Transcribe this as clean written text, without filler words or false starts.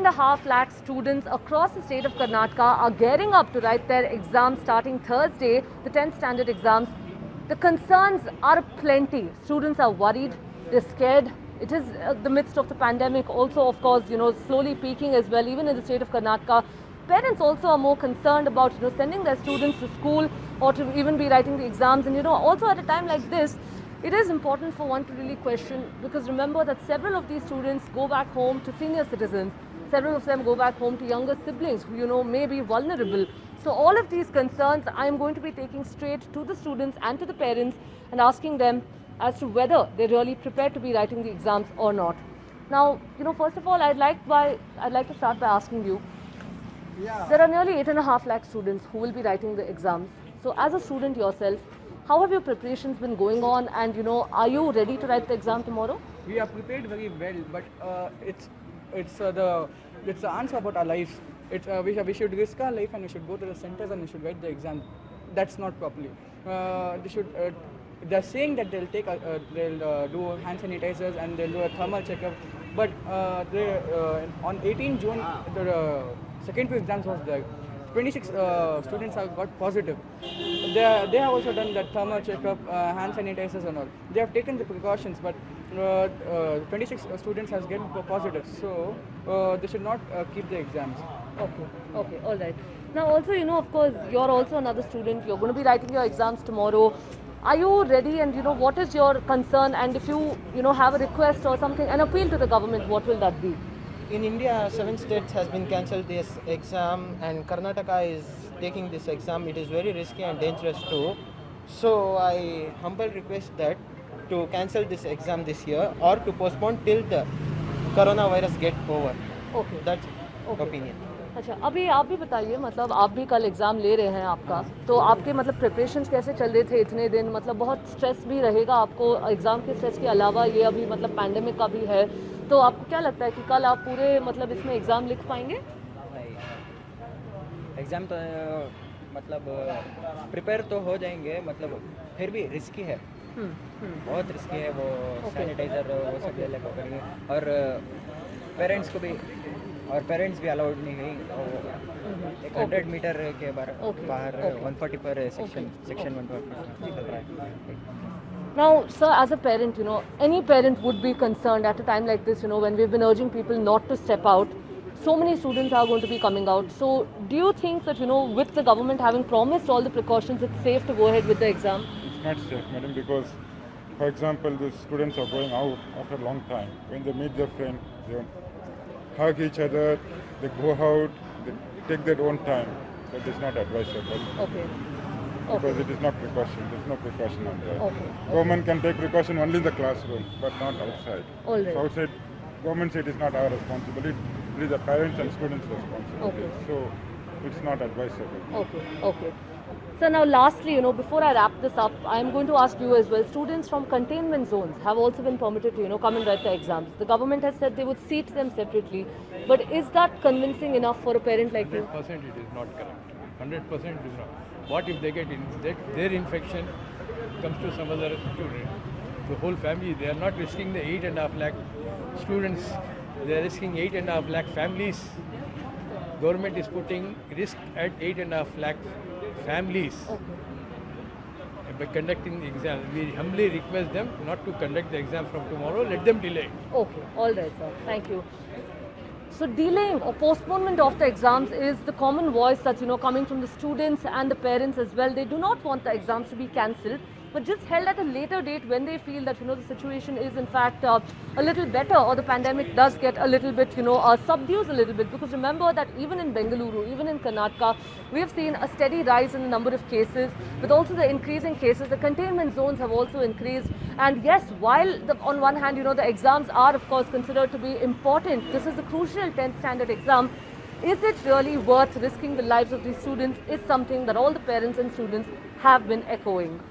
8.5 lakh students across the state of Karnataka are gearing up to write their exams starting Thursday, the 10th standard exams. The concerns are plenty. Students are worried, they're scared. It is the midst of the pandemic, also of course, slowly peaking as well, even in the state of Karnataka. Parents also are more concerned about, sending their students to school or to even be writing the exams. And, also at a time like this, it is important for one to really question, because remember that several of these students go back home to senior citizens. Several of them go back home to younger siblings who, may be vulnerable. So all of these concerns I am going to be taking straight to the students and to the parents and asking them as to whether they're really prepared to be writing the exams or not. Now, first of all, I'd like to start by asking you, there are nearly 8.5 lakh students who will be writing the exams. So as a student yourself, how have your preparations been going on, and are you ready to write the exam tomorrow? We are prepared very well, but it's the answer about our lives. We should risk our life and we should go to the centers and we should write the exam. That's not properly. They're saying that they'll do hand sanitizers and they'll do a thermal checkup, but on 18 June the second phase exams was there. 26 students have got positive. They have also done that thermal checkup, hand sanitizers and all. They have taken the precautions, but 26 students has get positive. So they should not keep the exams. Okay, all right. Now also, of course, you're also another student. You're going to be writing your exams tomorrow. Are you ready, and what is your concern, and if you have a request or something, an appeal to the government, what will that be? In India, 7 states has been cancelled this exam, and Karnataka is taking this exam. It is very risky and dangerous too. So I humble request that to cancel this exam this year or to postpone till the coronavirus get over. Okay. That's opinion. अच्छा, अभी आप भी बताइए, मतलब आप भी कल exam ले रहे हैं आपका, तो आपके मतलब प्रिपरेशंस कैसे चल रहे थे इतने दिन? मतलब बहुत स्ट्रेस भी रहेगा आपको एग्ज़ाम के स्ट्रेस के अलावा, ये अभी मतलब पैंडेमिक का भी है, तो आपको क्या लगता है कि कल आप पूरे मतलब इसमें एग्ज़ाम लिख पाएंगे? एग्ज़ाम तो मतलब प्रिपेयर तो हो जाएंगे, मतलब फिर भी रिस्की है, बहुत रिस्की है। वो सैनिटाइज़र वो सब ले लेकर करेंगे, और पेरेंट्स भी अलाउड नहीं है। 100 मीटर के बाहर 140 पर सेक्शन 140 चल रहा है। Now, sir, as a parent, any parent would be concerned at a time like this, when we've been urging people not to step out. So many students are going to be coming out. So, do you think that, with the government having promised all the precautions, it's safe to go ahead with the exam? It's not safe, madam, because, for example, the students are going out after a long time. When they meet their friends, they hug each other, they go out, they take their own time. That is not advisable. Okay. Because it is not precaution. There's no precaution on that. Okay. Government can take precaution only in the classroom, but not outside. All right. So outside, government said it is not our responsibility. It is the parents and students' responsibility. Okay. So it's not advisable. Okay. So now lastly, before I wrap this up, I am going to ask you as well, students from containment zones have also been permitted to, come and write the exams. The government has said they would seat them separately, but is that convincing enough for a parent like you? 100% it is not correct. 100% it is not. What if they get their infection comes to some other student? The whole family, they are not risking the 8.5 lakh students, they are risking 8.5 lakh families. Government is putting risk at 8.5 lakh families. By conducting the exam. We humbly request them not to conduct the exam from tomorrow, let them delay. Okay, all right, sir. Thank you. So delaying or postponement of the exams is the common voice that's coming from the students and the parents as well. They do not want the exams to be cancelled, but just held at a later date when they feel that the situation is in fact a little better, or the pandemic does get a little bit subdues a little bit. Because remember that even in Bengaluru, even in Karnataka, we have seen a steady rise in the number of cases. With also the increasing cases, the containment zones have also increased. And yes, while on one hand the exams are of course considered to be important, this is the crucial 10th standard exam. Is it really worth risking the lives of these students is something that all the parents and students have been echoing.